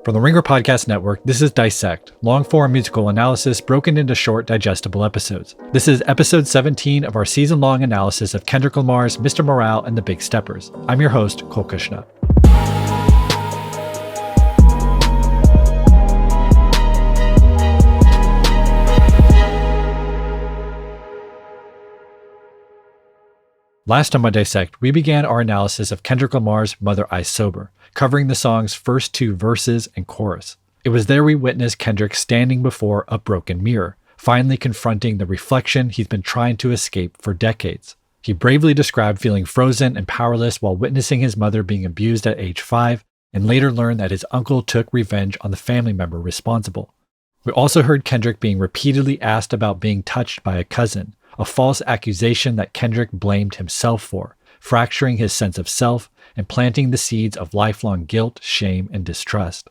From the Ringer Podcast Network, this is Dissect, long-form musical analysis broken into short, digestible episodes. This is episode 17 of our season-long analysis of Kendrick Lamar's Mr. Morale and the Big Steppers. I'm your host, Cuchna. Last time on Dissect, we began our analysis of Kendrick Lamar's Mother I Sober, covering the song's first two verses and chorus. It was there we witnessed Kendrick standing before a broken mirror, finally confronting the reflection he's been trying to escape for decades. He bravely described feeling frozen and powerless while witnessing his mother being abused at age 5, and later learned that his uncle took revenge on the family member responsible. We also heard Kendrick being repeatedly asked about being touched by a cousin, a false accusation that Kendrick blamed himself for, fracturing his sense of self and planting the seeds of lifelong guilt, shame, and distrust.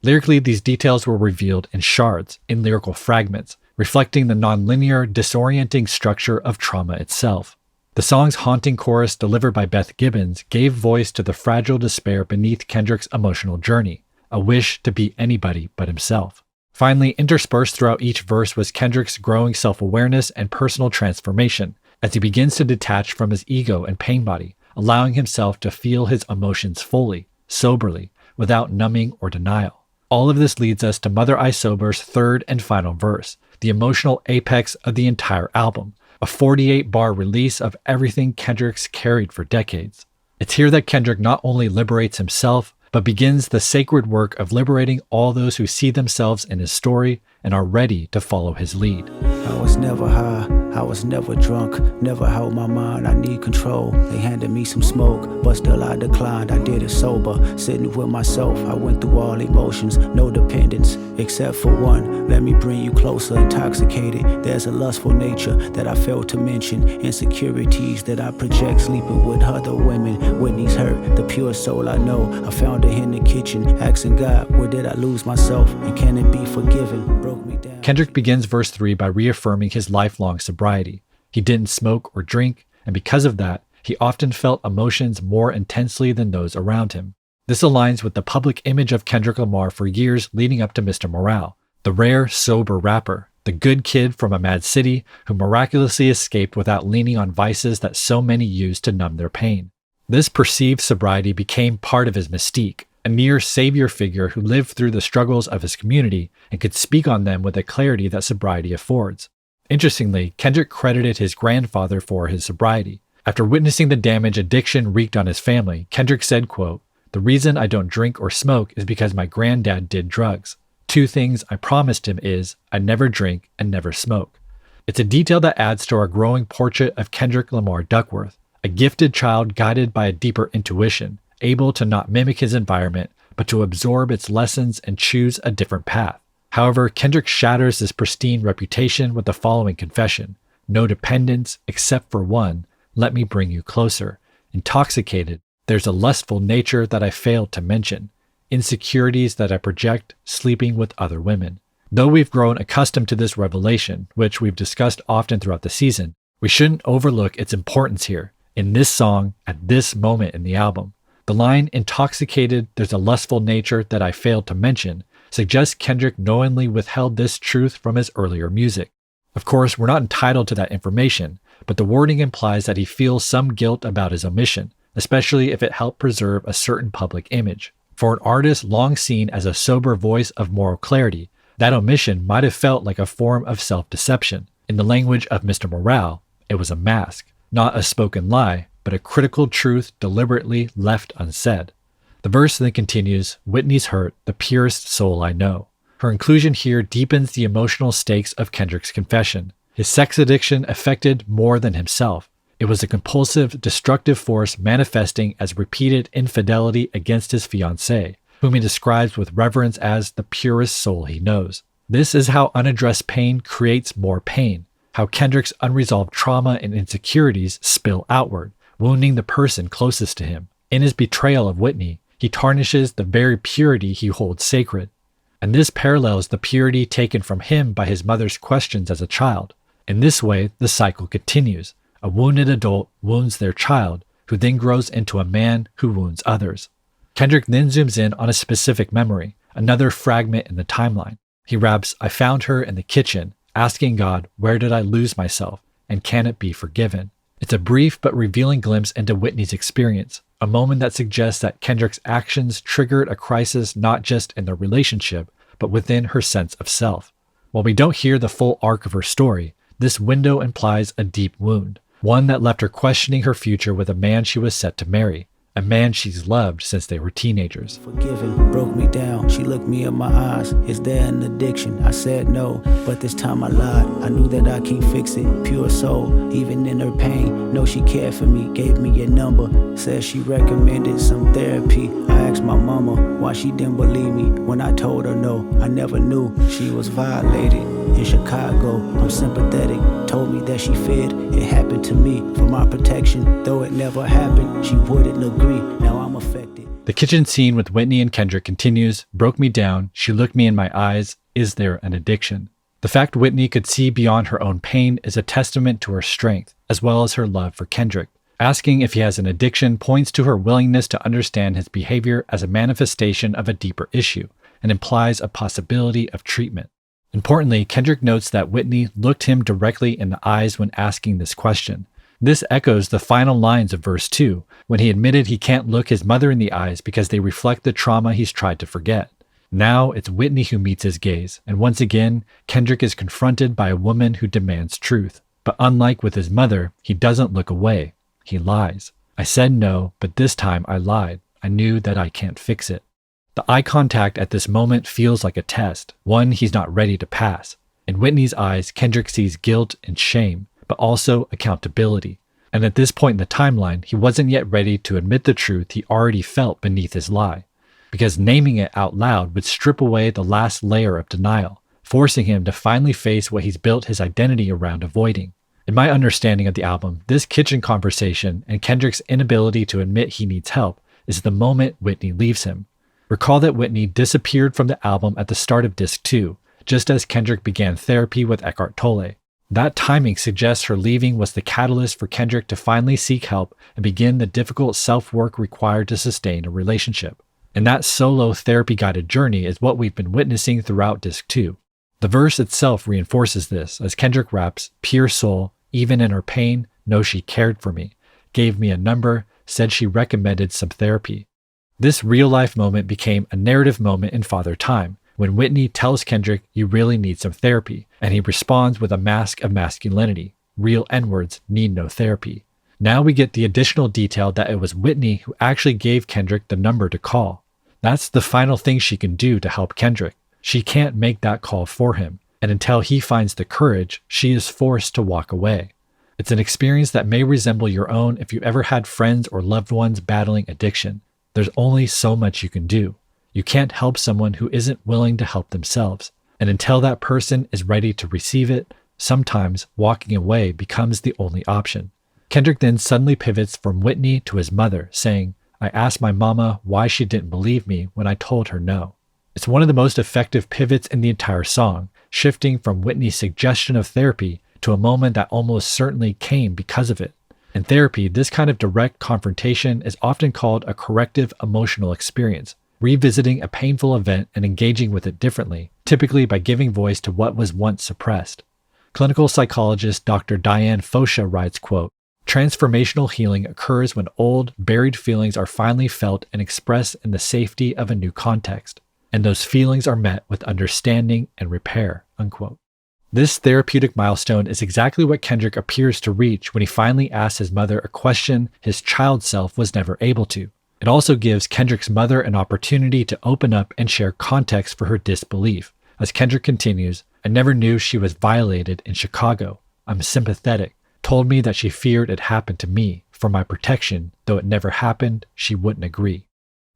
Lyrically, these details were revealed in shards, in lyrical fragments, reflecting the nonlinear, disorienting structure of trauma itself. The song's haunting chorus, delivered by Beth Gibbons, gave voice to the fragile despair beneath Kendrick's emotional journey, a wish to be anybody but himself. Finally, interspersed throughout each verse was Kendrick's growing self-awareness and personal transformation as he begins to detach from his ego and pain body, allowing himself to feel his emotions fully, soberly, without numbing or denial. All of this leads us to Mother I Sober's third and final verse, the emotional apex of the entire album, a 48-bar release of everything Kendrick's carried for decades. It's here that Kendrick not only liberates himself, but begins the sacred work of liberating all those who see themselves in his story and are ready to follow his lead. I was never high, I was never drunk, never held my mind, I need control. They handed me some smoke, but still I declined, I did it sober. Sitting with myself, I went through all emotions, no dependence, except for one. Let me bring you closer, intoxicated. There's a lustful nature that I failed to mention, insecurities that I project sleeping with other women. Whitney's hurt, the pure soul I know, I found her in the kitchen, asking God, where did I lose myself, and can it be forgiven? Broke me down. Kendrick begins verse 3 by reaffirming his lifelong sobriety. He didn't smoke or drink, and because of that, he often felt emotions more intensely than those around him. This aligns with the public image of Kendrick Lamar for years leading up to Mr. Morale, the rare, sober rapper, the good kid from a mad city who miraculously escaped without leaning on vices that so many use to numb their pain. This perceived sobriety became part of his mystique, a near savior figure who lived through the struggles of his community and could speak on them with the clarity that sobriety affords. Interestingly, Kendrick credited his grandfather for his sobriety. After witnessing the damage addiction wreaked on his family, Kendrick said, quote, "The reason I don't drink or smoke is because my granddad did drugs. 2 things I promised him is I never drink and never smoke." It's a detail that adds to our growing portrait of Kendrick Lamar Duckworth, a gifted child guided by a deeper intuition, able to not mimic his environment, but to absorb its lessons and choose a different path. However, Kendrick shatters this pristine reputation with the following confession: no dependence except for one, let me bring you closer. Intoxicated, there's a lustful nature that I failed to mention. Insecurities that I project, sleeping with other women. Though we've grown accustomed to this revelation, which we've discussed often throughout the season, we shouldn't overlook its importance here, in this song, at this moment in the album. The line, intoxicated, there's a lustful nature that I failed to mention, suggests Kendrick knowingly withheld this truth from his earlier music. Of course, we're not entitled to that information, but the wording implies that he feels some guilt about his omission, especially if it helped preserve a certain public image. For an artist long seen as a sober voice of moral clarity, that omission might have felt like a form of self-deception. In the language of Mr. Morale, it was a mask, not a spoken lie, but a critical truth deliberately left unsaid. The verse then continues, Whitney's hurt, the purest soul I know. Her inclusion here deepens the emotional stakes of Kendrick's confession. His sex addiction affected more than himself. It was a compulsive, destructive force manifesting as repeated infidelity against his fiancée, whom he describes with reverence as the purest soul he knows. This is how unaddressed pain creates more pain, how Kendrick's unresolved trauma and insecurities spill outward, wounding the person closest to him. In his betrayal of Whitney, he tarnishes the very purity he holds sacred. And this parallels the purity taken from him by his mother's questions as a child. In this way, the cycle continues. A wounded adult wounds their child, who then grows into a man who wounds others. Kendrick then zooms in on a specific memory, another fragment in the timeline. He raps, "I found her in the kitchen, asking God, where did I lose myself, and can it be forgiven?" It's a brief but revealing glimpse into Whitney's experience, a moment that suggests that Kendrick's actions triggered a crisis not just in their relationship, but within her sense of self. While we don't hear the full arc of her story, this window implies a deep wound, one that left her questioning her future with a man she was set to marry, a man she's loved since they were teenagers. Forgiven, broke me down. She looked me in my eyes. Is there an addiction? I said no, but this time I lied. I knew that I can't fix it. Pure soul, even in her pain. Know she cared for me, gave me a number. Said she recommended some therapy. I asked my mama why she didn't believe me when I told her no. I never knew she was violated. In Chicago, I'm sympathetic. Told me that she feared it happened to me for my protection. Though it never happened, she wouldn't agree. Now I'm affected. The kitchen scene with Whitney and Kendrick continues, "Broke me down, she looked me in my eyes, is there an addiction?" The fact Whitney could see beyond her own pain is a testament to her strength, as well as her love for Kendrick. Asking if he has an addiction points to her willingness to understand his behavior as a manifestation of a deeper issue, and implies a possibility of treatment. Importantly, Kendrick notes that Whitney looked him directly in the eyes when asking this question. This echoes the final lines of verse 2, when he admitted he can't look his mother in the eyes because they reflect the trauma he's tried to forget. Now it's Whitney who meets his gaze, and once again, Kendrick is confronted by a woman who demands truth. But unlike with his mother, he doesn't look away. He lies. "I said no, but this time I lied. I knew that I can't fix it." The eye contact at this moment feels like a test, one he's not ready to pass. In Whitney's eyes, Kendrick sees guilt and shame, but also accountability. And at this point in the timeline, he wasn't yet ready to admit the truth he already felt beneath his lie, because naming it out loud would strip away the last layer of denial, forcing him to finally face what he's built his identity around avoiding. In my understanding of the album, this kitchen conversation and Kendrick's inability to admit he needs help is the moment Whitney leaves him. Recall that Whitney disappeared from the album at the start of Disc 2, just as Kendrick began therapy with Eckhart Tolle. That timing suggests her leaving was the catalyst for Kendrick to finally seek help and begin the difficult self-work required to sustain a relationship. And that solo therapy-guided journey is what we've been witnessing throughout Disc 2. The verse itself reinforces this as Kendrick raps, "Pure soul, even in her pain, know she cared for me, gave me a number, said she recommended some therapy." This real-life moment became a narrative moment in Father Time, when Whitney tells Kendrick, "You really need some therapy," and he responds with a mask of masculinity. Real N-words need no therapy. Now we get the additional detail that it was Whitney who actually gave Kendrick the number to call. That's the final thing she can do to help Kendrick. She can't make that call for him, and until he finds the courage, she is forced to walk away. It's an experience that may resemble your own if you ever had friends or loved ones battling addiction. There's only so much you can do. You can't help someone who isn't willing to help themselves. And until that person is ready to receive it, sometimes walking away becomes the only option. Kendrick then suddenly pivots from Whitney to his mother, saying, "I asked my mama why she didn't believe me when I told her no." It's one of the most effective pivots in the entire song, shifting from Whitney's suggestion of therapy to a moment that almost certainly came because of it. In therapy, this kind of direct confrontation is often called a corrective emotional experience, revisiting a painful event and engaging with it differently, typically by giving voice to what was once suppressed. Clinical psychologist Dr. Diane Fosha writes, quote, "Transformational healing occurs when old, buried feelings are finally felt and expressed in the safety of a new context, and those feelings are met with understanding and repair," unquote. This therapeutic milestone is exactly what Kendrick appears to reach when he finally asks his mother a question his child self was never able to. It also gives Kendrick's mother an opportunity to open up and share context for her disbelief. As Kendrick continues, "I never knew she was violated in Chicago. I'm sympathetic. Told me that she feared it happened to me. For my protection, though it never happened, she wouldn't agree."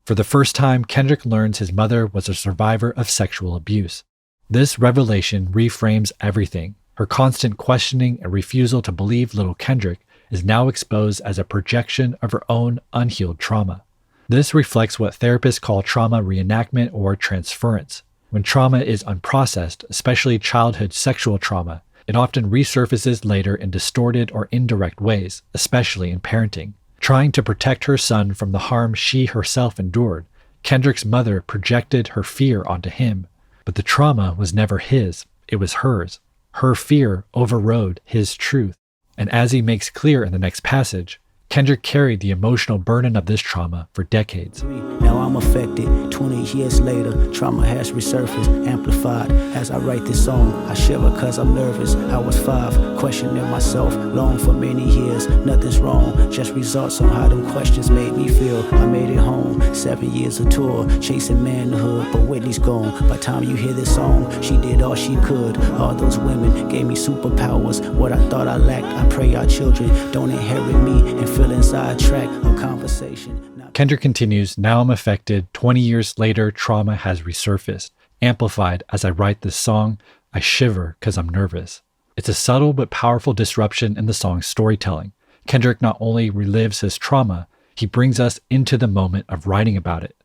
For the first time, Kendrick learns his mother was a survivor of sexual abuse. This revelation reframes everything. Her constant questioning and refusal to believe little Kendrick is now exposed as a projection of her own unhealed trauma. This reflects what therapists call trauma reenactment or transference. When trauma is unprocessed, especially childhood sexual trauma, it often resurfaces later in distorted or indirect ways, especially in parenting. Trying to protect her son from the harm she herself endured, Kendrick's mother projected her fear onto him, but the trauma was never his, it was hers. Her fear overrode his truth. And as he makes clear in the next passage, Kendrick carried the emotional burden of this trauma for decades. Now I'm affected. 20 years later, trauma has resurfaced, amplified. As I write this song, I shiver cause I'm nervous. I was 5, questioning myself, long for many years. Nothing's wrong, just results on how them questions made me feel. I made it home, 7 years of tour, chasing manhood, but Whitney's gone. By the time you hear this song, she did all she could. All those women gave me superpowers. What I thought I lacked, I pray our children don't inherit me and feeling sidetracked on conversation. Kendrick continues, now I'm affected. 20 years later, trauma has resurfaced. Amplified as I write this song, I shiver because I'm nervous. It's a subtle but powerful disruption in the song's storytelling. Kendrick not only relives his trauma, he brings us into the moment of writing about it.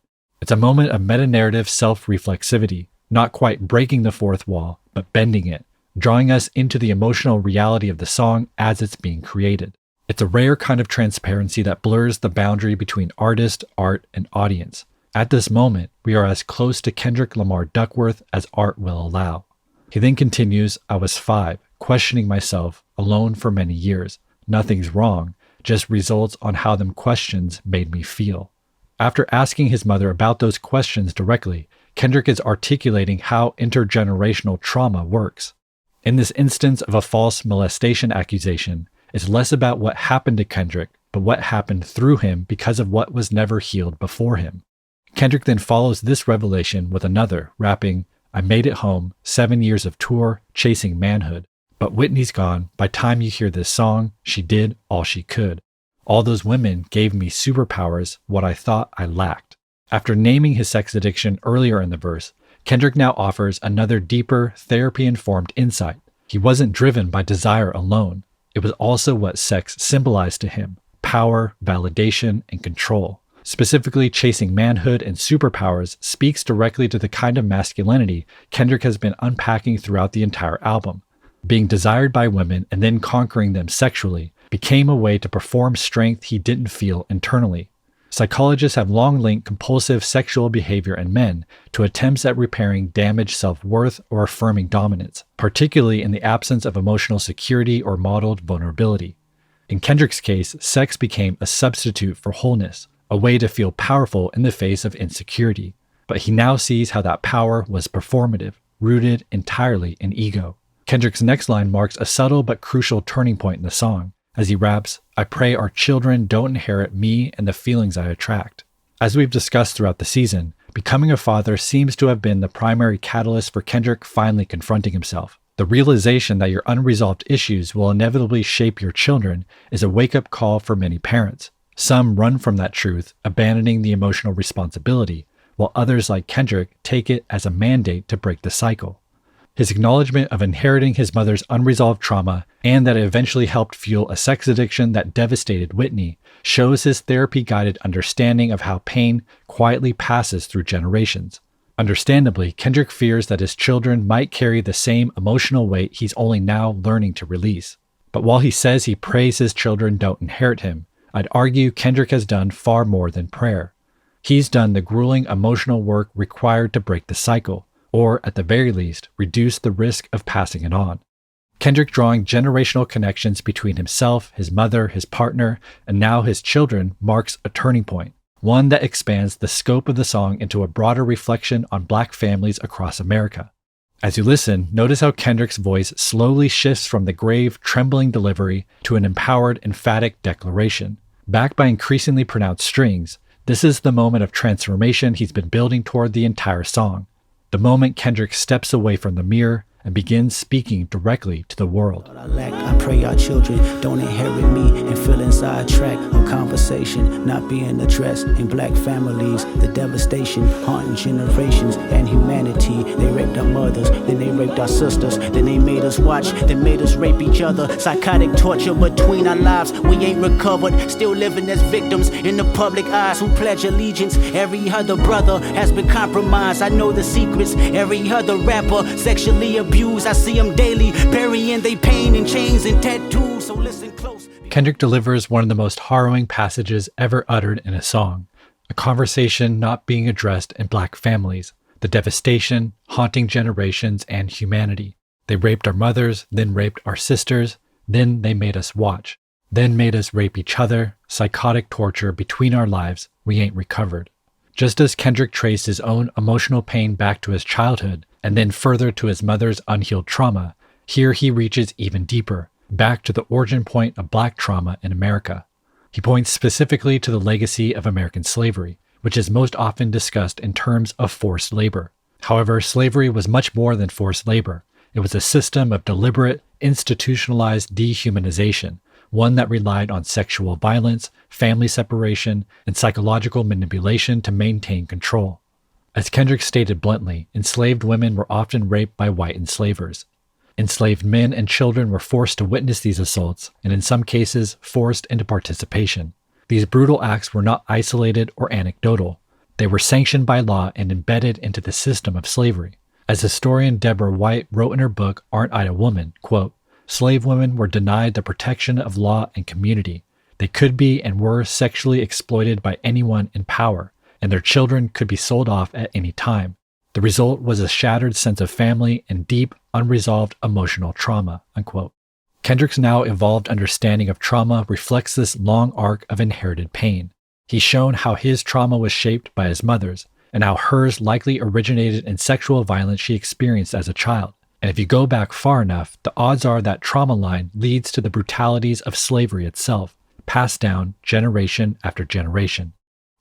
It's a moment of meta-narrative self-reflexivity, not quite breaking the fourth wall, but bending it, drawing us into the emotional reality of the song as it's being created. It's a rare kind of transparency that blurs the boundary between artist, art, and audience. At this moment, we are as close to Kendrick Lamar Duckworth as art will allow. He then continues, I was 5, questioning myself, alone for many years. Nothing's wrong, just results on how them questions made me feel. After asking his mother about those questions directly, Kendrick is articulating how intergenerational trauma works. In this instance of a false molestation accusation, it's less about what happened to Kendrick, but what happened through him because of what was never healed before him. Kendrick then follows this revelation with another, rapping, I made it home, 7 years of tour, chasing manhood. But Whitney's gone. By time you hear this song, she did all she could. All those women gave me superpowers, what I thought I lacked. After naming his sex addiction earlier in the verse, Kendrick now offers another deeper, therapy-informed insight. He wasn't driven by desire alone. It was also what sex symbolized to him: power, validation, and control. Specifically, chasing manhood and superpowers speaks directly to the kind of masculinity Kendrick has been unpacking throughout the entire album. Being desired by women and then conquering them sexually became a way to perform strength he didn't feel internally. Psychologists have long linked compulsive sexual behavior in men to attempts at repairing damaged self-worth or affirming dominance, particularly in the absence of emotional security or modeled vulnerability. In Kendrick's case, sex became a substitute for wholeness, a way to feel powerful in the face of insecurity. But he now sees how that power was performative, rooted entirely in ego. Kendrick's next line marks a subtle but crucial turning point in the song. As he raps, I pray our children don't inherit me and the feelings I attract. As we've discussed throughout the season, becoming a father seems to have been the primary catalyst for Kendrick finally confronting himself. The realization that your unresolved issues will inevitably shape your children is a wake-up call for many parents. Some run from that truth, abandoning the emotional responsibility, while others like Kendrick take it as a mandate to break the cycle. His acknowledgement of inheriting his mother's unresolved trauma and that it eventually helped fuel a sex addiction that devastated Whitney shows his therapy-guided understanding of how pain quietly passes through generations. Understandably, Kendrick fears that his children might carry the same emotional weight he's only now learning to release. But while he says he prays his children don't inherit him, I'd argue Kendrick has done far more than prayer. He's done the grueling emotional work required to break the cycle, or at the very least, reduce the risk of passing it on. Kendrick drawing generational connections between himself, his mother, his partner, and now his children marks a turning point, one that expands the scope of the song into a broader reflection on Black families across America. As you listen, notice how Kendrick's voice slowly shifts from the grave, trembling delivery to an empowered, emphatic declaration. Backed by increasingly pronounced strings, this is the moment of transformation he's been building toward the entire song. The moment Kendrick steps away from the mirror and begins speaking directly to the world. I pray our children don't inherit me and feel inside track on conversation not being addressed in Black families. The devastation haunting generations and humanity. They raped our mothers, then they raped our sisters, then they made us watch, then made us rape each other. Psychotic torture between our lives. We ain't recovered, still living as victims in the public eyes who pledge allegiance. Every other brother has been compromised. I know the secrets. Every other rapper sexually abused. I see them daily, burying their pain in chains and tattoos, so listen close. Kendrick delivers one of the most harrowing passages ever uttered in a song, a conversation not being addressed in Black families, the devastation haunting generations and humanity. They raped our mothers, then raped our sisters, then they made us watch, then made us rape each other, psychotic torture between our lives, we ain't recovered. Just as Kendrick traced his own emotional pain back to his childhood, and then further to his mother's unhealed trauma, here he reaches even deeper, back to the origin point of Black trauma in America. He points specifically to the legacy of American slavery, which is most often discussed in terms of forced labor. However, slavery was much more than forced labor. It was a system of deliberate, institutionalized dehumanization, one that relied on sexual violence, family separation, and psychological manipulation to maintain control. As Kendrick stated bluntly, enslaved women were often raped by white enslavers. Enslaved men and children were forced to witness these assaults, and in some cases, forced into participation. These brutal acts were not isolated or anecdotal. They were sanctioned by law and embedded into the system of slavery. As historian Deborah White wrote in her book, Aren't I a Woman? Quote, slave women were denied the protection of law and community. They could be and were sexually exploited by anyone in power, and their children could be sold off at any time. The result was a shattered sense of family and deep, unresolved emotional trauma, unquote. Kendrick's now evolved understanding of trauma reflects this long arc of inherited pain. He's shown how his trauma was shaped by his mother's, and how hers likely originated in sexual violence she experienced as a child. And if you go back far enough, the odds are that trauma line leads to the brutalities of slavery itself, passed down generation after generation.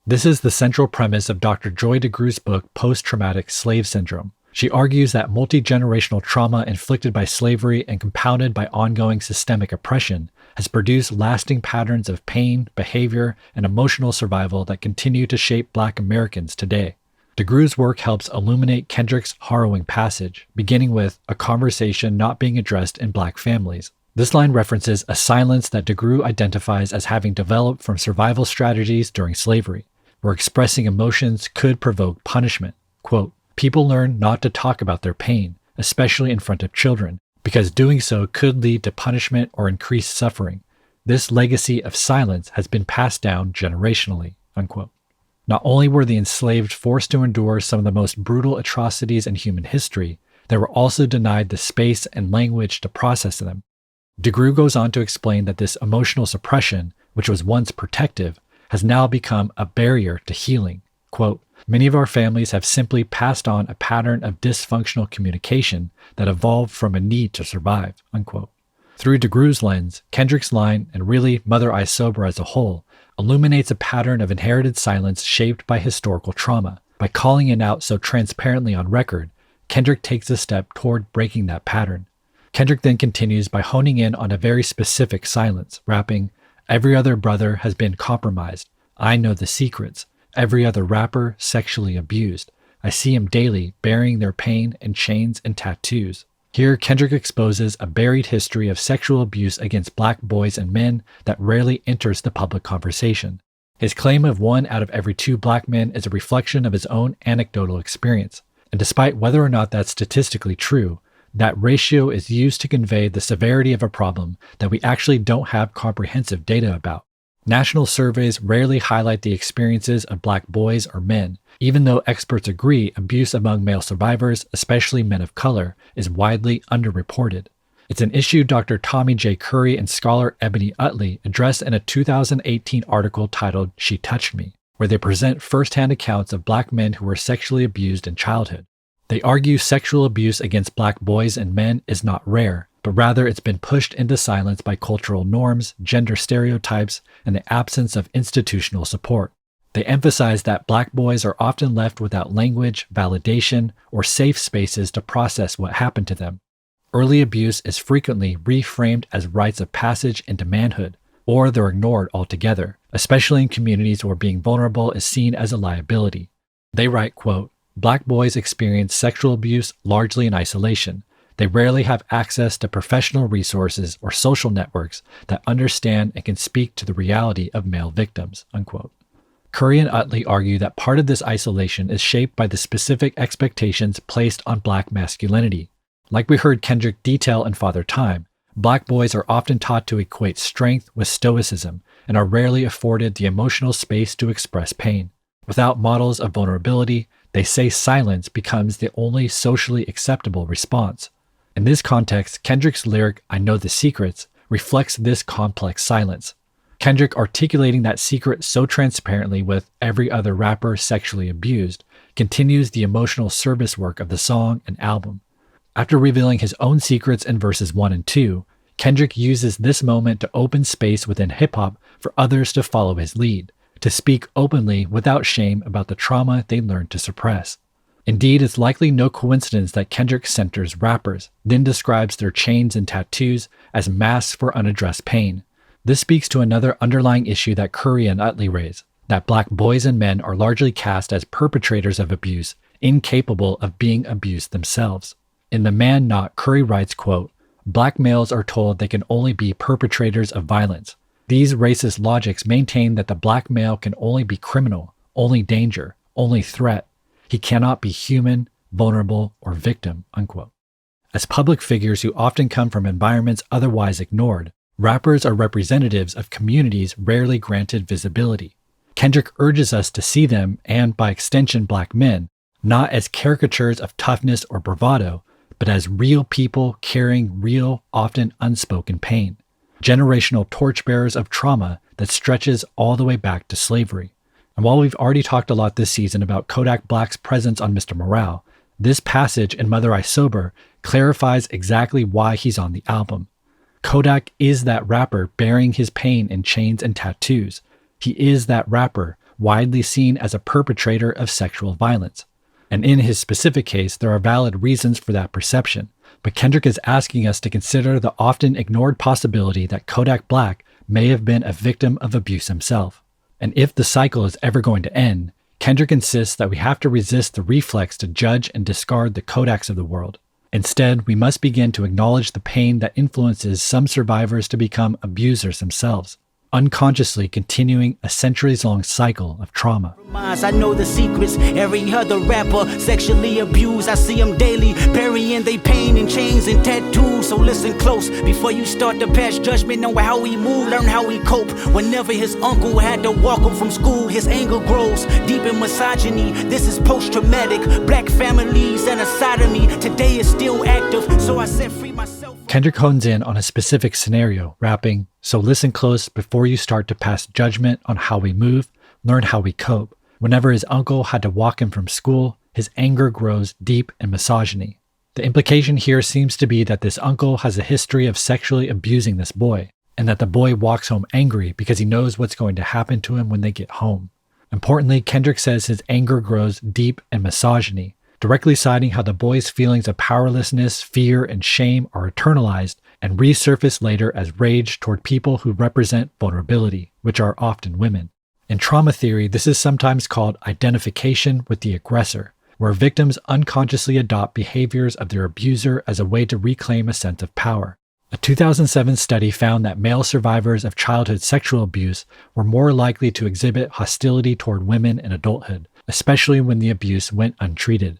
This is the central premise of Dr. Joy DeGruy's book, Post-Traumatic Slave Syndrome. She argues that multi-generational trauma inflicted by slavery and compounded by ongoing systemic oppression has produced lasting patterns of pain, behavior, and emotional survival that continue to shape Black Americans today. DeGruy's work helps illuminate Kendrick's harrowing passage, beginning with a conversation not being addressed in Black families. This line references a silence that DeGruy identifies as having developed from survival strategies during slavery, where expressing emotions could provoke punishment. Quote, people learn not to talk about their pain, especially in front of children, because doing so could lead to punishment or increased suffering. This legacy of silence has been passed down generationally, unquote. Not only were the enslaved forced to endure some of the most brutal atrocities in human history, they were also denied the space and language to process them. DeGruy goes on to explain that this emotional suppression, which was once protective, has now become a barrier to healing. Quote, many of our families have simply passed on a pattern of dysfunctional communication that evolved from a need to survive, unquote. Through DeGruy's lens, Kendrick's line, and really Mother I Sober as a whole, illuminates a pattern of inherited silence shaped by historical trauma. By calling it out so transparently on record, Kendrick takes a step toward breaking that pattern. Kendrick then continues by honing in on a very specific silence, rapping, every other brother has been compromised. I know the secrets. Every other rapper sexually abused. I see him daily burying their pain in chains and tattoos. Here, Kendrick exposes a buried history of sexual abuse against Black boys and men that rarely enters the public conversation. His claim of 1 out of every 2 Black men is a reflection of his own anecdotal experience. And despite whether or not that's statistically true, that ratio is used to convey the severity of a problem that we actually don't have comprehensive data about. National surveys rarely highlight the experiences of Black boys or men, even though experts agree abuse among male survivors, especially men of color, is widely underreported. It's an issue Dr. Tommy J. Curry and scholar Ebony Utley address in a 2018 article titled She Touched Me, where they present firsthand accounts of Black men who were sexually abused in childhood. They argue sexual abuse against Black boys and men is not rare, but rather it's been pushed into silence by cultural norms, gender stereotypes, and the absence of institutional support. They emphasize that Black boys are often left without language, validation, or safe spaces to process what happened to them. Early abuse is frequently reframed as rites of passage into manhood, or they're ignored altogether, especially in communities where being vulnerable is seen as a liability. They write, quote, Black boys experience sexual abuse largely in isolation. They rarely have access to professional resources or social networks that understand and can speak to the reality of male victims, unquote. Curry and Utley argue that part of this isolation is shaped by the specific expectations placed on Black masculinity. Like we heard Kendrick detail in Father Time, Black boys are often taught to equate strength with stoicism and are rarely afforded the emotional space to express pain. Without models of vulnerability, they say silence becomes the only socially acceptable response. In this context, Kendrick's lyric, "I Know the Secrets," reflects this complex silence. Kendrick articulating that secret so transparently with every other rapper sexually abused continues the emotional service work of the song and album. After revealing his own secrets in verses 1 and 2, Kendrick uses this moment to open space within hip-hop for others to follow his lead, to speak openly without shame about the trauma they learned to suppress. Indeed, it's likely no coincidence that Kendrick centers rappers, then describes their chains and tattoos as masks for unaddressed pain. This speaks to another underlying issue that Curry and Utley raise, that black boys and men are largely cast as perpetrators of abuse, incapable of being abused themselves. In The Man Not, Curry writes, quote, "Black males are told they can only be perpetrators of violence. These racist logics maintain that the black male can only be criminal, only danger, only threat. He cannot be human, vulnerable, or victim," unquote. As public figures who often come from environments otherwise ignored, rappers are representatives of communities rarely granted visibility. Kendrick urges us to see them, and by extension black men, not as caricatures of toughness or bravado, but as real people carrying real, often unspoken pain. Generational torchbearers of trauma that stretches all the way back to slavery. And while we've already talked a lot this season about Kodak Black's presence on Mr. Morale, this passage in Mother I Sober clarifies exactly why he's on the album. Kodak is that rapper bearing his pain in chains and tattoos. He is that rapper widely seen as a perpetrator of sexual violence. And in his specific case, there are valid reasons for that perception. But Kendrick is asking us to consider the often ignored possibility that Kodak Black may have been a victim of abuse himself. And if the cycle is ever going to end, Kendrick insists that we have to resist the reflex to judge and discard the Kodaks of the world. Instead, we must begin to acknowledge the pain that influences some survivors to become abusers themselves, unconsciously continuing a centuries-long cycle of trauma. I know the secrets, every other rapper sexually abused. I see them daily, burying they pain in chains and tattoos. So listen close before you start to pass judgment. Know how we move, learn how we cope. Whenever his uncle had to walk him from school, his anger grows deep in misogyny. This is post-traumatic, black families and a sodomy. Today is still active, so I set free myself. Kendrick hones in on a specific scenario, rapping, "So listen close before you start to pass judgment on how we move, learn how we cope." Whenever his uncle had to walk him from school, his anger grows deep in misogyny. The implication here seems to be that this uncle has a history of sexually abusing this boy, and that the boy walks home angry because he knows what's going to happen to him when they get home. Importantly, Kendrick says his anger grows deep in misogyny, directly citing how the boy's feelings of powerlessness, fear, and shame are internalized and resurface later as rage toward people who represent vulnerability, which are often women. In trauma theory, this is sometimes called identification with the aggressor, where victims unconsciously adopt behaviors of their abuser as a way to reclaim a sense of power. A 2007 study found that male survivors of childhood sexual abuse were more likely to exhibit hostility toward women in adulthood, especially when the abuse went untreated.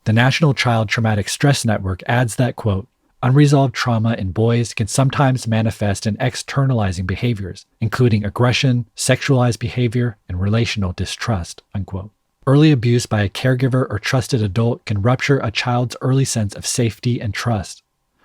The National Child Traumatic Stress Network adds that, quote, "Unresolved trauma in boys can sometimes manifest in externalizing behaviors, including aggression, sexualized behavior, and relational distrust," unquote. Early abuse by a caregiver or trusted adult can rupture a child's early sense of safety and trust.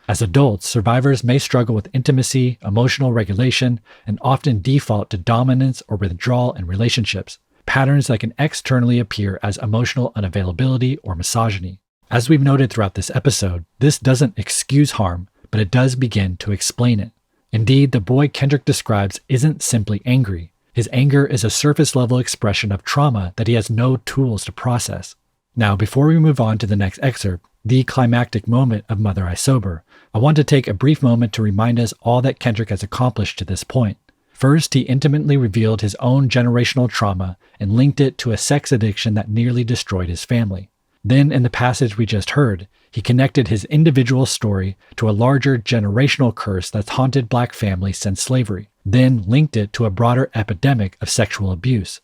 As adults, survivors may struggle with intimacy, emotional regulation, and often default to dominance or withdrawal in relationships, patterns that can externally appear as emotional unavailability or misogyny. As we've noted throughout this episode, this doesn't excuse harm, but it does begin to explain it. Indeed, the boy Kendrick describes isn't simply angry. His anger is a surface-level expression of trauma that he has no tools to process. Now, before we move on to the next excerpt, the climactic moment of Mother I Sober, I want to take a brief moment to remind us all that Kendrick has accomplished to this point. First, he intimately revealed his own generational trauma and linked it to a sex addiction that nearly destroyed his family. Then, in the passage we just heard, he connected his individual story to a larger generational curse that's haunted black families since slavery, then linked it to a broader epidemic of sexual abuse.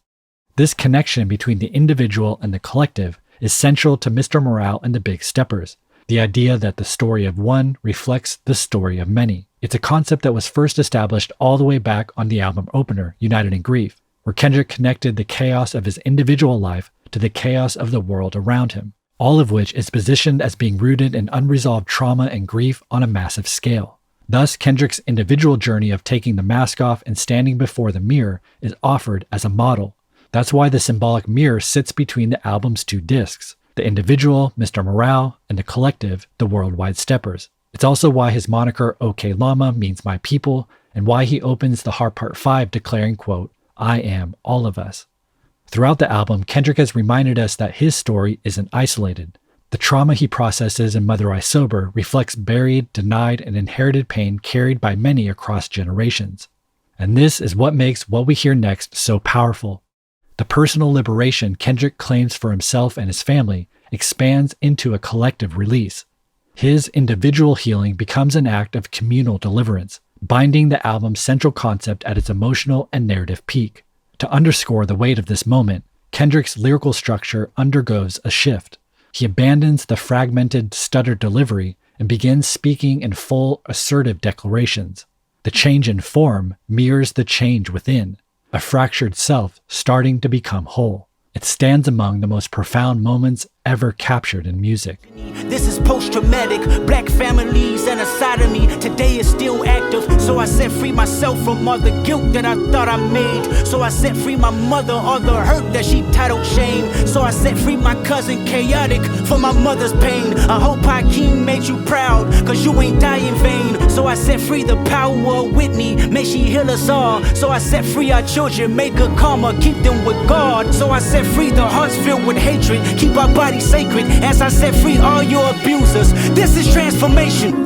This connection between the individual and the collective is central to Mr. Morale and the Big Steppers, the idea that the story of one reflects the story of many. It's a concept that was first established all the way back on the album opener, United in Grief. where Kendrick connected the chaos of his individual life to the chaos of the world around him, all of which is positioned as being rooted in unresolved trauma and grief on a massive scale. Thus, Kendrick's individual journey of taking the mask off and standing before the mirror is offered as a model. That's why the symbolic mirror sits between the album's two discs, the individual, Mr. Morale, and the collective, the Worldwide Steppers. It's also why his moniker OK Llama means my people, and why he opens the Heart Part 5 declaring, quote, I am all of us. Throughout the album, Kendrick has reminded us that his story isn't isolated. The trauma he processes in Mother I Sober reflects buried, denied, and inherited pain carried by many across generations. And this is what makes what we hear next so powerful. The personal liberation Kendrick claims for himself and his family expands into a collective release. His individual healing becomes an act of communal deliverance, binding the album's central concept at its emotional and narrative peak. To underscore the weight of this moment, Kendrick's lyrical structure undergoes a shift. He abandons the fragmented, stuttered delivery and begins speaking in full, assertive declarations. The change in form mirrors the change within, a fractured self starting to become whole. It stands among the most profound moments ever captured in music. This is post-traumatic, black families and a side of me today is still active. So I set free myself from all the guilt that I thought I made. So I set free my mother, all the hurt that she titled shame. So I set free my cousin Chaotic for my mother's pain. I hope Hakeem made you proud, cause you ain't die in vain. So I set free the power of Whitney, may she heal us all. So I set free our children, make a karma, keep them with God. So I set free the hearts filled with hatred, keep our bodies sacred as I set free all your abusers. This is transformation.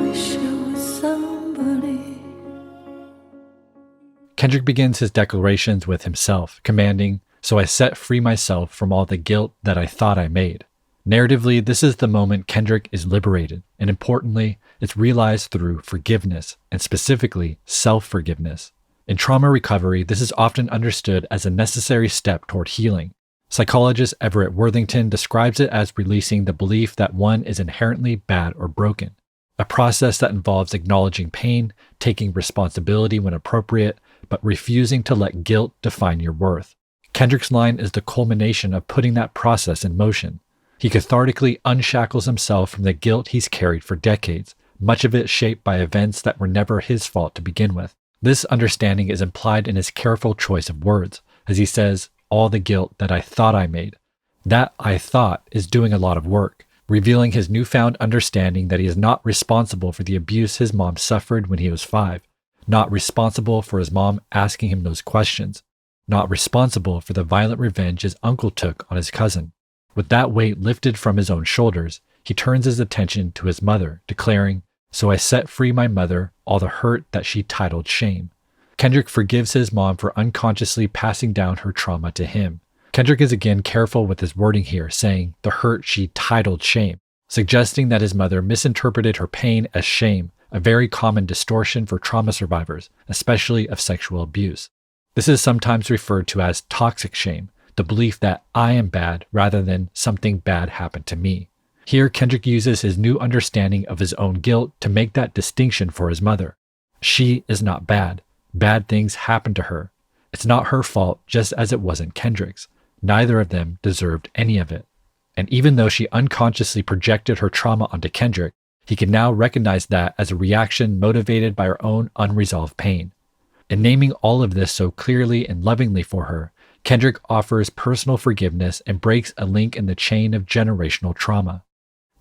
Kendrick begins his declarations with himself, commanding, so I set free myself from all the guilt that I thought I made. Narratively, this is the moment Kendrick is liberated, and importantly, it's realized through forgiveness, and specifically self-forgiveness. In trauma recovery, this is often understood as a necessary step toward healing. Psychologist Everett Worthington describes it as releasing the belief that one is inherently bad or broken, a process that involves acknowledging pain, taking responsibility when appropriate, but refusing to let guilt define your worth. Kendrick's line is the culmination of putting that process in motion. He cathartically unshackles himself from the guilt he's carried for decades, much of it shaped by events that were never his fault to begin with. This understanding is implied in his careful choice of words, as he says, all the guilt that I thought I made. That I thought is doing a lot of work, revealing his newfound understanding that he is not responsible for the abuse his mom suffered when he was 5, not responsible for his mom asking him those questions, not responsible for the violent revenge his uncle took on his cousin. With that weight lifted from his own shoulders, he turns his attention to his mother, declaring, so I set free my mother, all the hurt that she titled shame. Kendrick forgives his mom for unconsciously passing down her trauma to him. Kendrick is again careful with his wording here, saying the hurt she titled shame, suggesting that his mother misinterpreted her pain as shame, a very common distortion for trauma survivors, especially of sexual abuse. This is sometimes referred to as toxic shame, the belief that I am bad rather than something bad happened to me. Here, Kendrick uses his new understanding of his own guilt to make that distinction for his mother. She is not bad. Bad things happened to her. It's not her fault, just as it wasn't Kendrick's. Neither of them deserved any of it. And even though she unconsciously projected her trauma onto Kendrick, he can now recognize that as a reaction motivated by her own unresolved pain. In naming all of this so clearly and lovingly for her, Kendrick offers personal forgiveness and breaks a link in the chain of generational trauma.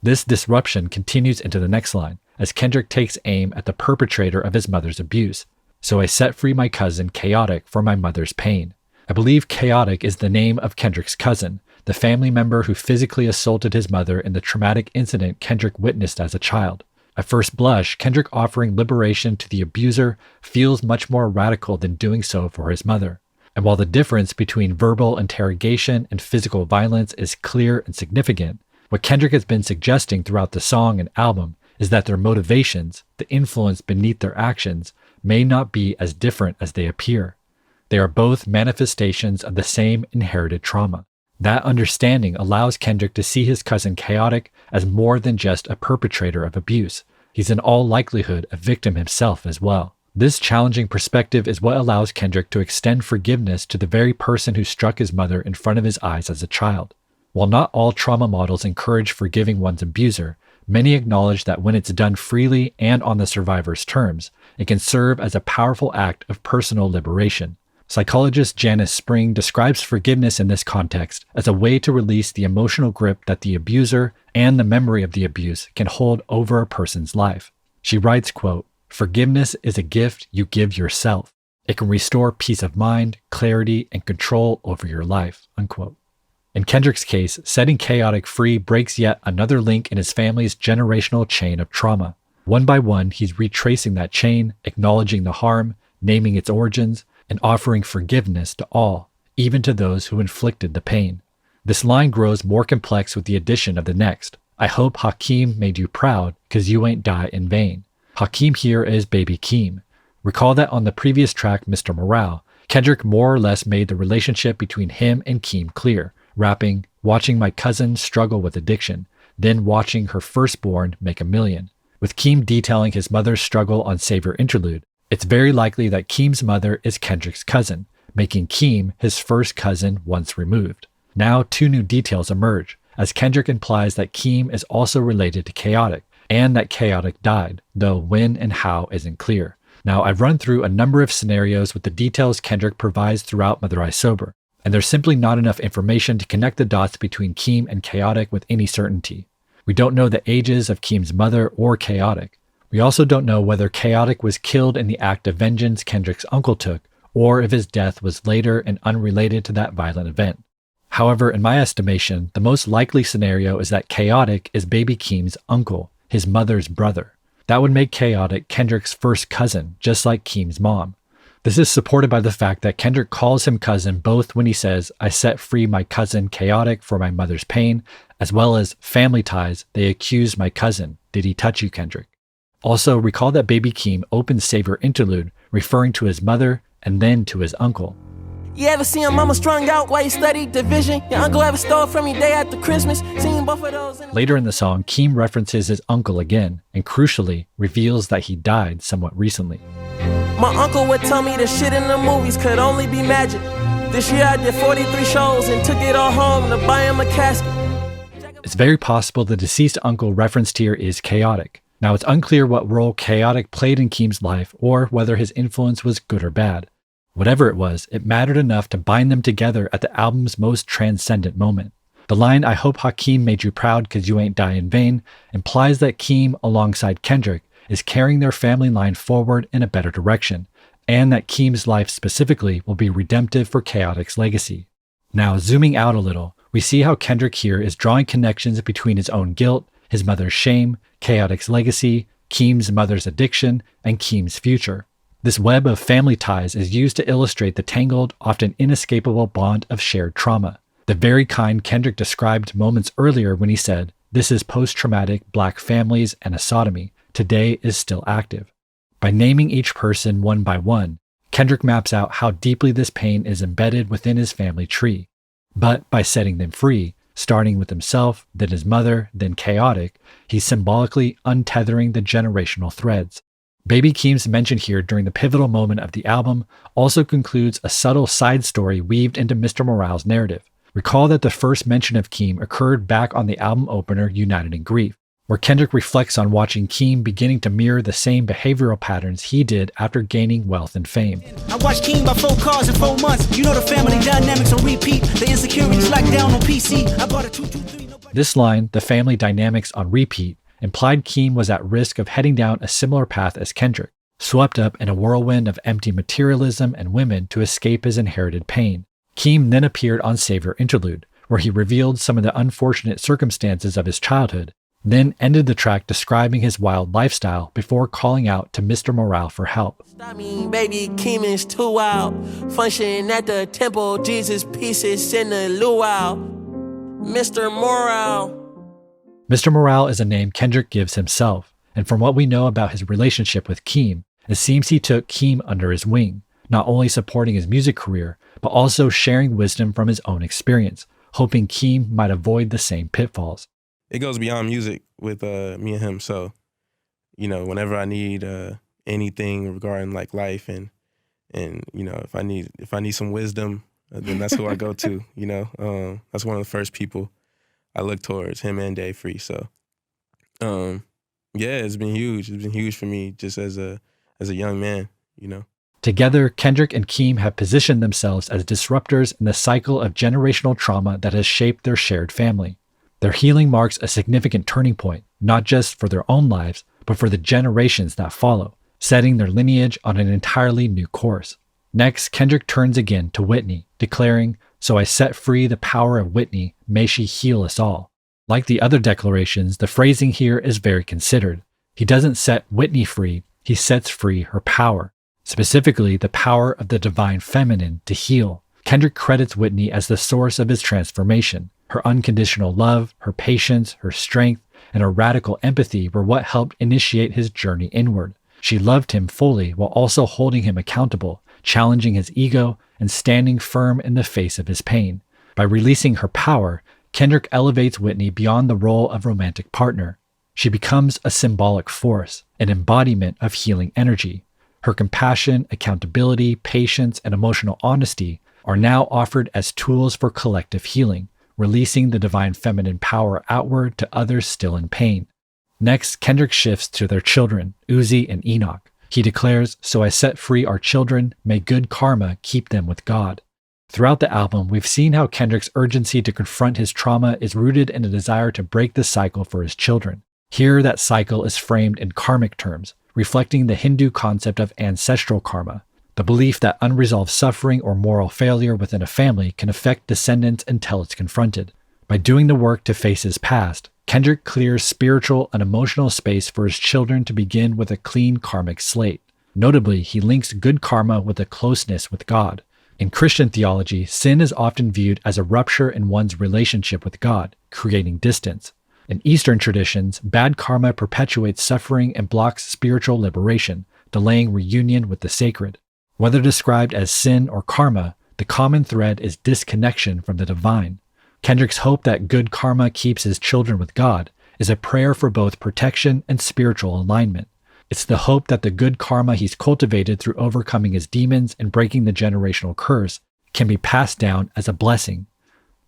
This disruption continues into the next line, as Kendrick takes aim at the perpetrator of his mother's abuse. So I set free my cousin Chaotic for my mother's pain. I believe Chaotic is the name of Kendrick's cousin, the family member who physically assaulted his mother in the traumatic incident Kendrick witnessed as a child. At first blush, Kendrick offering liberation to the abuser feels much more radical than doing so for his mother. And while the difference between verbal interrogation and physical violence is clear and significant, what Kendrick has been suggesting throughout the song and album is that their motivations, the influence beneath their actions, may not be as different as they appear. They are both manifestations of the same inherited trauma. That understanding allows Kendrick to see his cousin Chaotic as more than just a perpetrator of abuse. He's in all likelihood a victim himself as well. This challenging perspective is what allows Kendrick to extend forgiveness to the very person who struck his mother in front of his eyes as a child. While not all trauma models encourage forgiving one's abuser, many acknowledge that when it's done freely and on the survivor's terms, it can serve as a powerful act of personal liberation. Psychologist Janice Spring describes forgiveness in this context as a way to release the emotional grip that the abuser and the memory of the abuse can hold over a person's life. She writes, quote, "Forgiveness is a gift you give yourself. It can restore peace of mind, clarity, and control over your life," unquote. In Kendrick's case, setting Chaotic free breaks yet another link in his family's generational chain of trauma. One by one, he's retracing that chain, acknowledging the harm, naming its origins, and offering forgiveness to all, even to those who inflicted the pain. This line grows more complex with the addition of the next. "I hope Hakeem made you proud, 'cause you ain't die in vain." Hakeem here is baby Keem. Recall that on the previous track, Mr. Morale, Kendrick more or less made the relationship between him and Keem clear, rapping, "Watching my cousin struggle with addiction, then watching her firstborn make $1 million." With Keem detailing his mother's struggle on Savior Interlude, it's very likely that Keem's mother is Kendrick's cousin, making Keem his first cousin once removed. Now, two new details emerge, as Kendrick implies that Keem is also related to Chaotic, and that Chaotic died, though when and how isn't clear. Now, I've run through a number of scenarios with the details Kendrick provides throughout Mother I Sober, and there's simply not enough information to connect the dots between Keem and Chaotic with any certainty. We don't know the ages of Keem's mother or Chaotic. We also don't know whether Chaotic was killed in the act of vengeance Kendrick's uncle took, or if his death was later and unrelated to that violent event. However, in my estimation, the most likely scenario is that Chaotic is baby Keem's uncle, his mother's brother. That would make Chaotic Kendrick's first cousin, just like Keem's mom. This is supported by the fact that Kendrick calls him cousin both when he says, "I set free my cousin Chaotic for my mother's pain," as well as family ties, "They accuse my cousin. Did he touch you, Kendrick?" Also, recall that baby Keem opens Savior Interlude, referring to his mother and then to his uncle. "You ever see your mama strung out while you studied division? Your uncle ever stole from you day after Christmas? Seen both of those Later in the song, Keem references his uncle again, and crucially, reveals that he died somewhat recently. My uncle would tell me the shit in the movies could only be magic. This year I did 43 shows and took it all home to buy him a casket." It's very possible the deceased uncle referenced here is Chaotic. Now, it's unclear what role Chaotic played in Keem's life or whether his influence was good or bad. Whatever it was, it mattered enough to bind them together at the album's most transcendent moment. The line, "I hope Hakeem made you proud 'cause you ain't die in vain," implies that Keem, alongside Kendrick, is carrying their family line forward in a better direction, and that Keem's life specifically will be redemptive for Chaotic's legacy. Now, zooming out a little, we see how Kendrick here is drawing connections between his own guilt, his mother's shame, Chaotic's legacy, Keem's mother's addiction, and Keem's future. This web of family ties is used to illustrate the tangled, often inescapable bond of shared trauma, the very kind Kendrick described moments earlier when he said, "This is post-traumatic Black families and a sodomy. Today is still active." By naming each person one by one, Kendrick maps out how deeply this pain is embedded within his family tree. But by setting them free, starting with himself, then his mother, then Chaotic, he's symbolically untethering the generational threads. Baby Keem's mention here during the pivotal moment of the album also concludes a subtle side story weaved into Mr. Morale's narrative. Recall that the first mention of Keem occurred back on the album opener United in Grief, where Kendrick reflects on watching Keem beginning to mirror the same behavioral patterns he did after gaining wealth and fame. I watched Keem buy 4 cars in 4 months. You know the family dynamics on repeat. The insecurities locked down on PC. I bought a 223. This line, "the family dynamics on repeat," implied Keem was at risk of heading down a similar path as Kendrick, swept up in a whirlwind of empty materialism and women to escape his inherited pain. Keem then appeared on Savior Interlude, where he revealed some of the unfortunate circumstances of his childhood, then ended the track describing his wild lifestyle before calling out to Mr. Morale for help. I mean, baby Keem is too wild. Function at the temple, Jesus pieces in the luau. Mr. Morale. Mr. Morale is a name Kendrick gives himself, and from what we know about his relationship with Keem, it seems he took Keem under his wing, not only supporting his music career, but also sharing wisdom from his own experience, hoping Keem might avoid the same pitfalls. It goes beyond music with me and him, so, you know, whenever I need anything regarding like life and you know, if I need some wisdom, then that's who I go to. You know, that's one of the first people I look towards, him and Dave Free. So, yeah, it's been huge. It's been huge for me just as a young man. You know. Together, Kendrick and Keem have positioned themselves as disruptors in the cycle of generational trauma that has shaped their shared family. Their healing marks a significant turning point, not just for their own lives, but for the generations that follow, setting their lineage on an entirely new course. Next, Kendrick turns again to Whitney, declaring, "So I set free the power of Whitney, may she heal us all." Like the other declarations, the phrasing here is very considered. He doesn't set Whitney free, he sets free her power, specifically the power of the divine feminine to heal. Kendrick credits Whitney as the source of his transformation. Her unconditional love, her patience, her strength, and her radical empathy were what helped initiate his journey inward. She loved him fully while also holding him accountable, challenging his ego, and standing firm in the face of his pain. By releasing her power, Kendrick elevates Whitney beyond the role of romantic partner. She becomes a symbolic force, an embodiment of healing energy. Her compassion, accountability, patience, and emotional honesty are now offered as tools for collective healing, releasing the divine feminine power outward to others still in pain. Next, Kendrick shifts to their children, Uzi and Enoch. He declares, "So I set free our children, may good karma keep them with God." Throughout the album, we've seen how Kendrick's urgency to confront his trauma is rooted in a desire to break the cycle for his children. Here, that cycle is framed in karmic terms, reflecting the Hindu concept of ancestral karma, the belief that unresolved suffering or moral failure within a family can affect descendants until it's confronted. By doing the work to face his past, Kendrick clears spiritual and emotional space for his children to begin with a clean karmic slate. Notably, he links good karma with a closeness with God. In Christian theology, sin is often viewed as a rupture in one's relationship with God, creating distance. In Eastern traditions, bad karma perpetuates suffering and blocks spiritual liberation, delaying reunion with the sacred. Whether described as sin or karma, the common thread is disconnection from the divine. Kendrick's hope that good karma keeps his children with God is a prayer for both protection and spiritual alignment. It's the hope that the good karma he's cultivated through overcoming his demons and breaking the generational curse can be passed down as a blessing.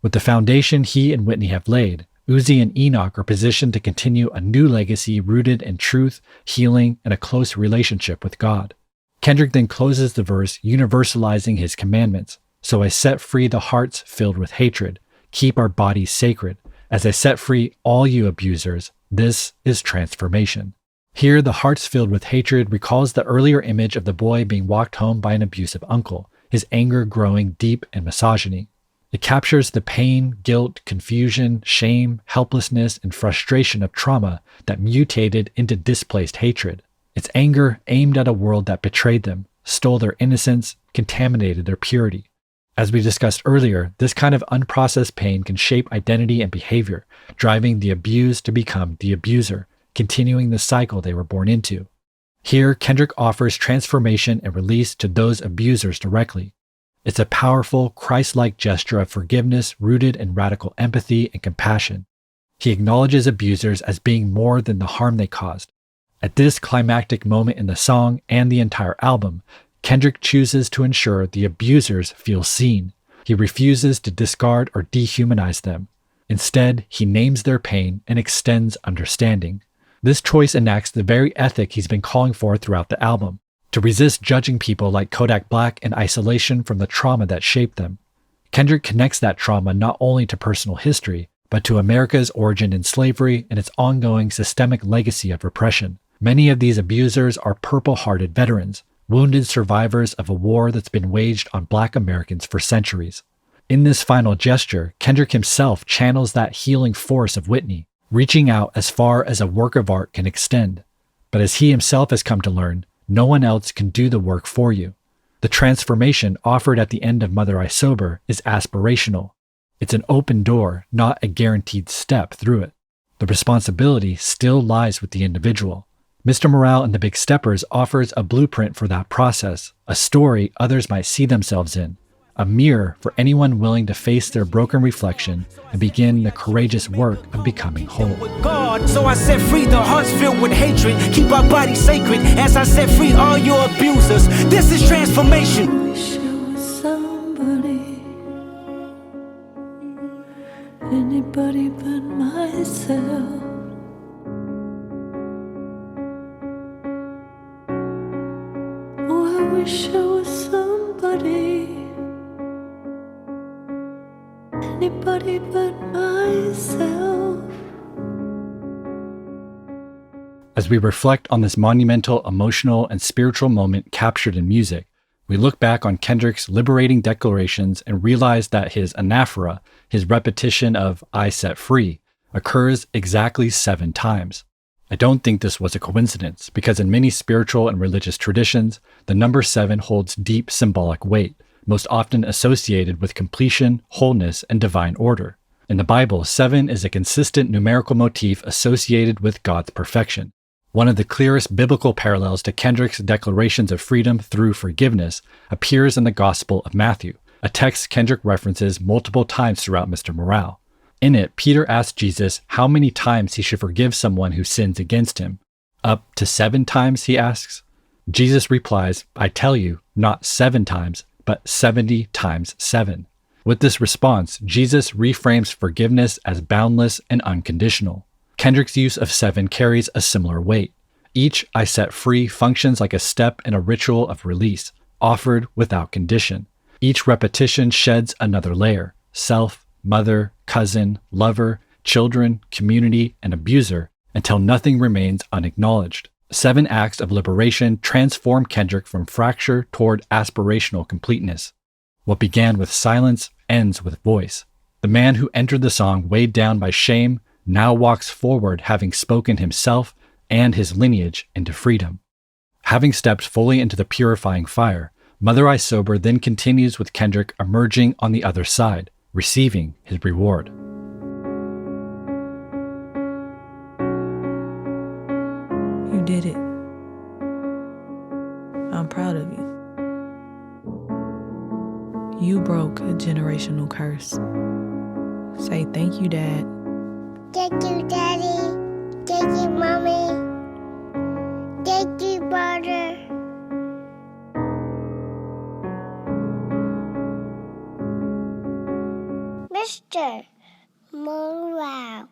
With the foundation he and Whitney have laid, Uzi and Enoch are positioned to continue a new legacy rooted in truth, healing, and a close relationship with God. Kendrick then closes the verse universalizing his commandments. "So I set free the hearts filled with hatred. Keep our bodies sacred. As I set free all you abusers, this is transformation." Here, the hearts filled with hatred recalls the earlier image of the boy being walked home by an abusive uncle, his anger growing deep in misogyny. It captures the pain, guilt, confusion, shame, helplessness, and frustration of trauma that mutated into displaced hatred. It's anger aimed at a world that betrayed them, stole their innocence, contaminated their purity. As we discussed earlier, this kind of unprocessed pain can shape identity and behavior, driving the abused to become the abuser, continuing the cycle they were born into. Here, Kendrick offers transformation and release to those abusers directly. It's a powerful, Christ-like gesture of forgiveness rooted in radical empathy and compassion. He acknowledges abusers as being more than the harm they caused. At this climactic moment in the song and the entire album, Kendrick chooses to ensure the abusers feel seen. He refuses to discard or dehumanize them. Instead, he names their pain and extends understanding. This choice enacts the very ethic he's been calling for throughout the album, to resist judging people like Kodak Black in isolation from the trauma that shaped them. Kendrick connects that trauma not only to personal history, but to America's origin in slavery and its ongoing systemic legacy of repression. Many of these abusers are purple-hearted veterans, wounded survivors of a war that's been waged on Black Americans for centuries. In this final gesture, Kendrick himself channels that healing force of Whitney, reaching out as far as a work of art can extend. But as he himself has come to learn, no one else can do the work for you. The transformation offered at the end of Mother I Sober is aspirational. It's an open door, not a guaranteed step through it. The responsibility still lies with the individual. Mr. Morale and the Big Steppers offers a blueprint for that process, a story others might see themselves in, a mirror for anyone willing to face their broken reflection and begin the courageous work of becoming whole. With God, so I set free the hearts filled with hatred. Keep our bodies sacred as I set free all your abusers. This is transformation. Wish I was somebody, anybody but myself. Oh, I wish I was somebody, anybody but myself. As we reflect on this monumental emotional and spiritual moment captured in music, we look back on Kendrick's liberating declarations and realize that his anaphora, his repetition of "I set free," occurs exactly 7 times. I don't think this was a coincidence, because in many spiritual and religious traditions, the number 7 holds deep symbolic weight, most often associated with completion, wholeness, and divine order. In the Bible, 7 is a consistent numerical motif associated with God's perfection. One of the clearest biblical parallels to Kendrick's declarations of freedom through forgiveness appears in the Gospel of Matthew, a text Kendrick references multiple times throughout Mr. Morale. In it, Peter asks Jesus how many times he should forgive someone who sins against him. Up to 7 times, he asks. Jesus replies, "I tell you, not 7 times, but 70 times 7. With this response, Jesus reframes forgiveness as boundless and unconditional. Kendrick's use of 7 carries a similar weight. Each "I set free" functions like a step in a ritual of release, offered without condition. Each repetition sheds another layer: self, mother, cousin, lover, children, community, and abuser, until nothing remains unacknowledged. 7 acts of liberation transform Kendrick from fracture toward aspirational completeness. What began with silence ends with voice. The man who entered the song weighed down by shame now walks forward, having spoken himself and his lineage into freedom. Having stepped fully into the purifying fire, Mother I Sober then continues with Kendrick emerging on the other side, receiving his reward. You did it. I'm proud of you. You broke a generational curse. Say thank you, Dad. Thank you, Daddy. Thank you, Mommy. Thank you, brother. Mr. Morale.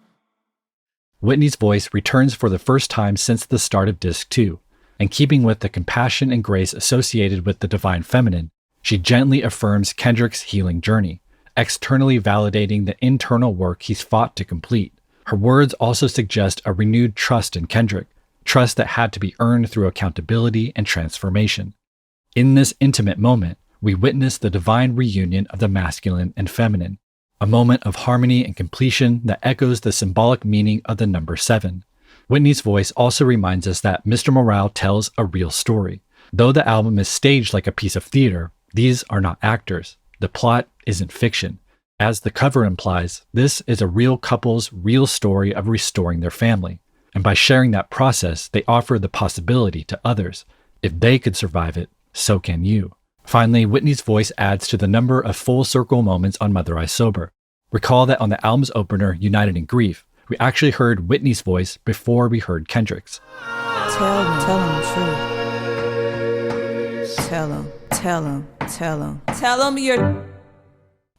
Whitney's voice returns for the first time since the start of Disc 2, and keeping with the compassion and grace associated with the divine feminine, she gently affirms Kendrick's healing journey, externally validating the internal work he's fought to complete. Her words also suggest a renewed trust in Kendrick, trust that had to be earned through accountability and transformation. In this intimate moment, we witness the divine reunion of the masculine and feminine, a moment of harmony and completion that echoes the symbolic meaning of the number 7. Whitney's voice also reminds us that Mr. Morale tells a real story. Though the album is staged like a piece of theater, these are not actors. The plot isn't fiction. As the cover implies, this is a real couple's real story of restoring their family. And by sharing that process, they offer the possibility to others. If they could survive it, so can you. Finally, Whitney's voice adds to the number of full circle moments on Mother I Sober. Recall that on the album's opener, United in Grief, we actually heard Whitney's voice before we heard Kendrick's. Tell him the truth. Tell him you're...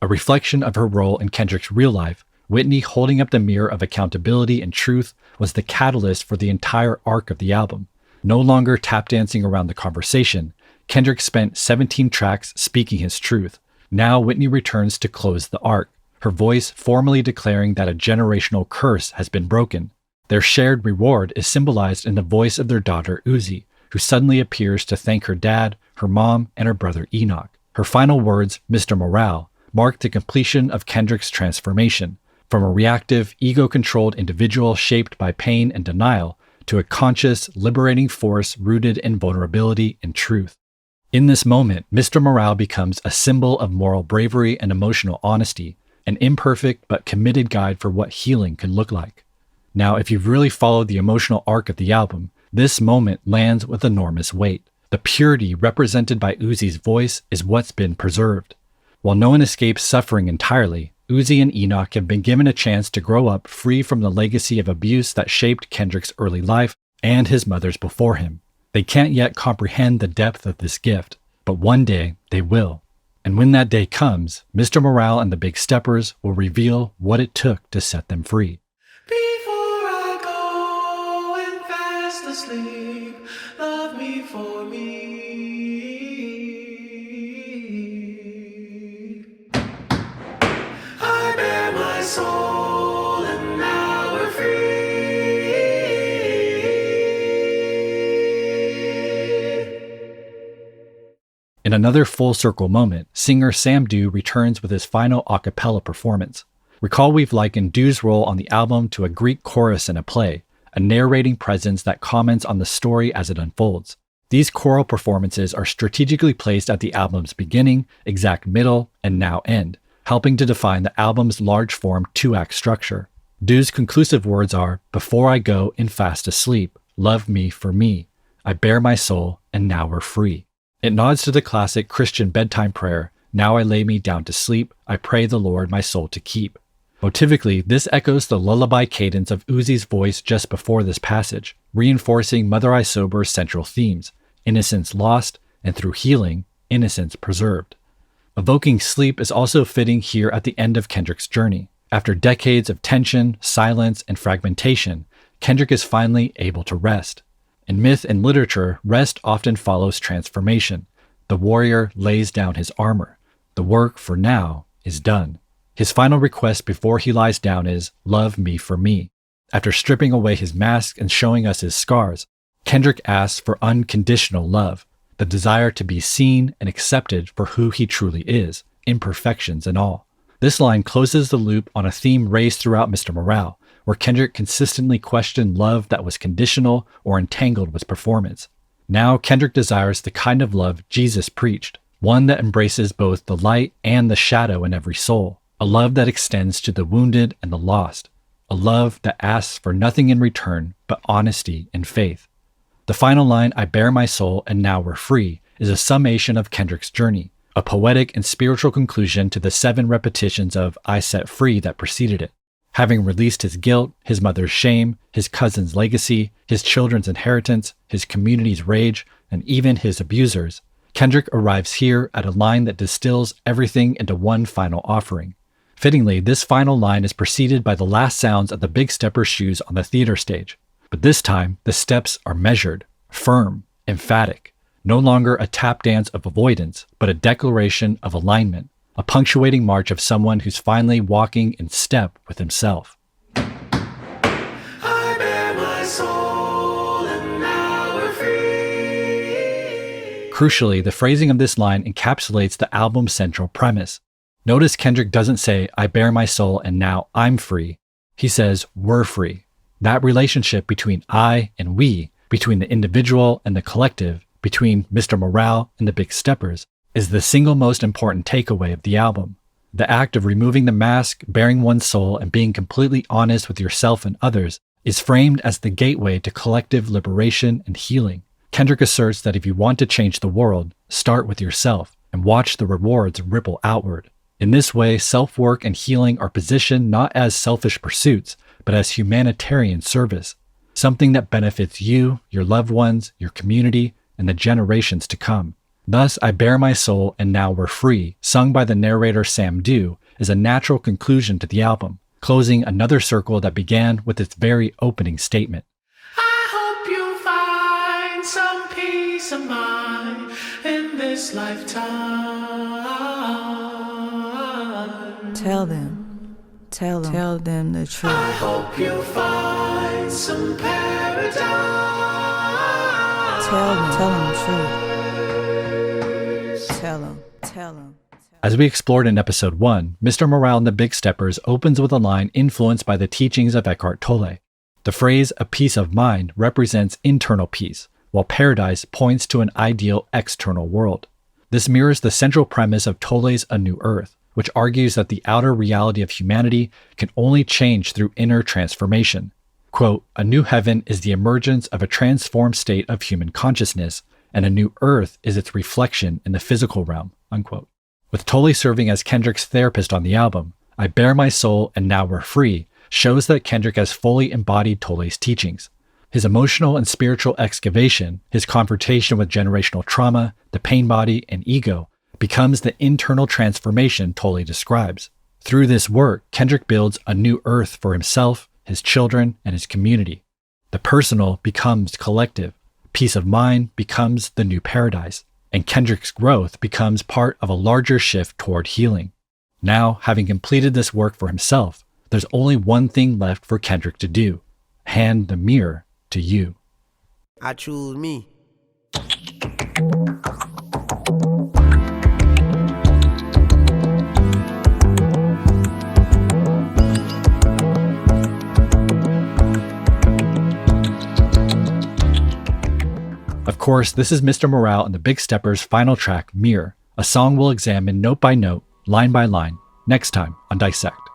A reflection of her role in Kendrick's real life, Whitney holding up the mirror of accountability and truth was the catalyst for the entire arc of the album. No longer tap dancing around the conversation, Kendrick spent 17 tracks speaking his truth. Now Whitney returns to close the arc, her voice formally declaring that a generational curse has been broken. Their shared reward is symbolized in the voice of their daughter Uzi, who suddenly appears to thank her dad, her mom, and her brother Enoch. Her final words, Mr. Morale, marked the completion of Kendrick's transformation, from a reactive, ego-controlled individual shaped by pain and denial to a conscious, liberating force rooted in vulnerability and truth. In this moment, Mr. Morale becomes a symbol of moral bravery and emotional honesty, an imperfect but committed guide for what healing can look like. Now, if you've really followed the emotional arc of the album, this moment lands with enormous weight. The purity represented by Uzi's voice is what's been preserved. While no one escapes suffering entirely, Uzi and Enoch have been given a chance to grow up free from the legacy of abuse that shaped Kendrick's early life and his mother's before him. They can't yet comprehend the depth of this gift, but one day they will. And when that day comes, Mr. Morale and the Big Steppers will reveal what it took to set them free. Before I go and fast asleep, love me for me. I bear my soul and now we're free. In another full circle moment, singer Sam Dew returns with his final a cappella performance. Recall we've likened Dew's role on the album to a Greek chorus in a play, a narrating presence that comments on the story as it unfolds. These choral performances are strategically placed at the album's beginning, exact middle, and now end, helping to define the album's large-form two-act structure. Dew's conclusive words are, "Before I go and fast asleep, love me for me. I bear my soul, and now we're free." It nods to the classic Christian bedtime prayer, "Now I lay me down to sleep, I pray the Lord my soul to keep." Motivically, this echoes the lullaby cadence of Uzi's voice just before this passage, reinforcing Mother I Sober's central themes, innocence lost, and through healing, innocence preserved. Evoking sleep is also fitting here at the end of Kendrick's journey. After decades of tension, silence, and fragmentation, Kendrick is finally able to rest. In myth and literature, rest often follows transformation. The warrior lays down his armor. The work, for now, is done. His final request before he lies down is, "Love me for me." After stripping away his mask and showing us his scars, Kendrick asks for unconditional love, the desire to be seen and accepted for who he truly is, imperfections and all. This line closes the loop on a theme raised throughout Mr. Morale, where Kendrick consistently questioned love that was conditional or entangled with performance. Now Kendrick desires the kind of love Jesus preached, one that embraces both the light and the shadow in every soul, a love that extends to the wounded and the lost, a love that asks for nothing in return but honesty and faith. The final line, "I bear my soul and now we're free," is a summation of Kendrick's journey, a poetic and spiritual conclusion to the 7 repetitions of "I set free" that preceded it. Having released his guilt, his mother's shame, his cousin's legacy, his children's inheritance, his community's rage, and even his abusers, Kendrick arrives here at a line that distills everything into one final offering. Fittingly, this final line is preceded by the last sounds of the Big Stepper's shoes on the theater stage. But this time, the steps are measured, firm, emphatic, no longer a tap dance of avoidance, but a declaration of alignment, a punctuating march of someone who's finally walking in step with himself. I bear my soul and now we're free. Crucially, the phrasing of this line encapsulates the album's central premise. Notice Kendrick doesn't say, "I bear my soul and now I'm free." He says, "We're free." That relationship between I and we, between the individual and the collective, between Mr. Morale and the Big Steppers, is the single most important takeaway of the album. The act of removing the mask, bearing one's soul, and being completely honest with yourself and others is framed as the gateway to collective liberation and healing. Kendrick asserts that if you want to change the world, start with yourself and watch the rewards ripple outward. In this way, self-work and healing are positioned not as selfish pursuits, but as humanitarian service, something that benefits you, your loved ones, your community, and the generations to come. Thus, "I bear my soul and now we're free," sung by the narrator Sam Dew, is a natural conclusion to the album, closing another circle that began with its very opening statement. I hope you find some peace of mind in this lifetime. Tell them the truth. I hope you find some paradise. Tell them the truth. Tell them. As we explored in episode 1, Mr. Morale and the Big Steppers opens with a line influenced by the teachings of Eckhart Tolle. The phrase, "a peace of mind," represents internal peace, while paradise points to an ideal external world. This mirrors the central premise of Tolle's A New Earth, which argues that the outer reality of humanity can only change through inner transformation. Quote, "A new heaven is the emergence of a transformed state of human consciousness, and a new earth is its reflection in the physical realm," unquote. With Tolle serving as Kendrick's therapist on the album, I Bare My Soul and Now We're Free shows that Kendrick has fully embodied Tolle's teachings. His emotional and spiritual excavation, his confrontation with generational trauma, the pain body, and ego, becomes the internal transformation Tolle describes. Through this work, Kendrick builds a new earth for himself, his children, and his community. The personal becomes collective. Peace of mind becomes the new paradise. And Kendrick's growth becomes part of a larger shift toward healing. Now, having completed this work for himself, there's only one thing left for Kendrick to do: hand the mirror to you. I choose me. Of course, this is Mr. Morale and the Big Steppers' final track, Mirror, a song we'll examine note by note, line by line, next time on Dissect.